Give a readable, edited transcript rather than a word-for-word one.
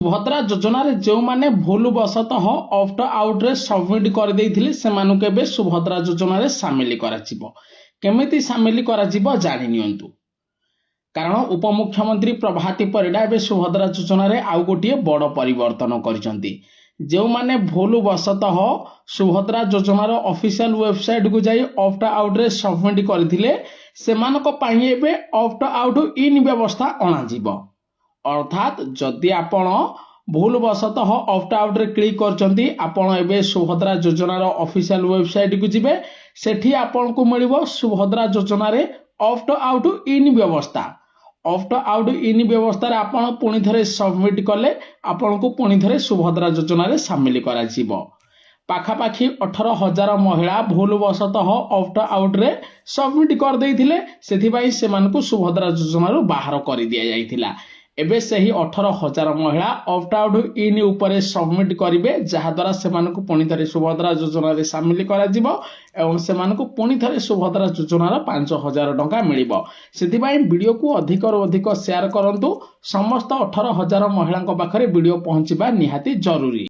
ସୁଭଦ୍ରା ଯୋଜନାରେ ଯେଉଁମାନେ ଭୁଲ ବଶତଃ ଅପ୍ଟ ଆଉଟ୍ରେ ସବମିଟ୍ କରିଦେଇଥିଲେ ସେମାନଙ୍କୁ ଏବେ ସୁଭଦ୍ରା ଯୋଜନାରେ ସାମିଲ କରାଯିବ। କେମିତି ସାମିଲ କରାଯିବ ଜାଣି ନିଅନ୍ତୁ। କାରଣ ଉପମୁଖ୍ୟମନ୍ତ୍ରୀ ପ୍ରଭାତୀ ପରିଡ଼ା ଏବେ ସୁଭଦ୍ରା ଯୋଜନାରେ ଆଉ ଗୋଟିଏ ବଡ଼ ପରିବର୍ତ୍ତନ କରିଛନ୍ତି। ଯେଉଁମାନେ ଭୁଲ ବଶତଃ ସୁଭଦ୍ରା ଯୋଜନାର ଅଫିସିଆଲ ୱେବସାଇଟକୁ ଯାଇ ଅପ୍ଟ ଆଉଟ୍ରେ ସବମିଟ୍ କରିଥିଲେ ସେମାନଙ୍କ ପାଇଁ ଏବେ ଅପ୍ଟ ଆଉଟ୍ ଇନ୍ ବ୍ୟବସ୍ଥା ଅଣାଯିବ। अर्थात जदि आपण भूल बशतः ऑप्ट आउट रे क्लिक करचंती आपण एबे सुभद्रा योजनार ऑफिशियल वेबसाइट को जिबे सेठी आपण को मिलिबो सुभद्रा योजना रे ऑप्ट आउट इन व्यवस्था। ऑप्ट आउट इन व्यवस्था रे आपण पुणी थरे सबमिट कले आपण को पुणी थरे सुभद्रा योजना रे शामिल करा जिवो। पाखापाखि 18,000 महिला भूल बशतः ऑप्ट आउट रे सबमिट कर देइथिले सेथिबाई सेमानकु सुभद्रा योजना रो बाहर कर दिया जाइथिला। एबे सही 18,000 महिला ऑप्ट आउट इन उपरे सबमिट करिवे जहा द्वारा सेमानकु पुणी थरे सुभद्रा योजना रे शामिल करा जिवो एवं सेमानकु पुणी थरे सुभद्रा योजनार 5,000 टंका मिलिबो। सेथिबाई वीडियो को अधिक रो अधिक शेयर करंतु। समस्त 18,000 महिलांक पाखरे वीडियो पहुंचीबा निहाती जरूरी।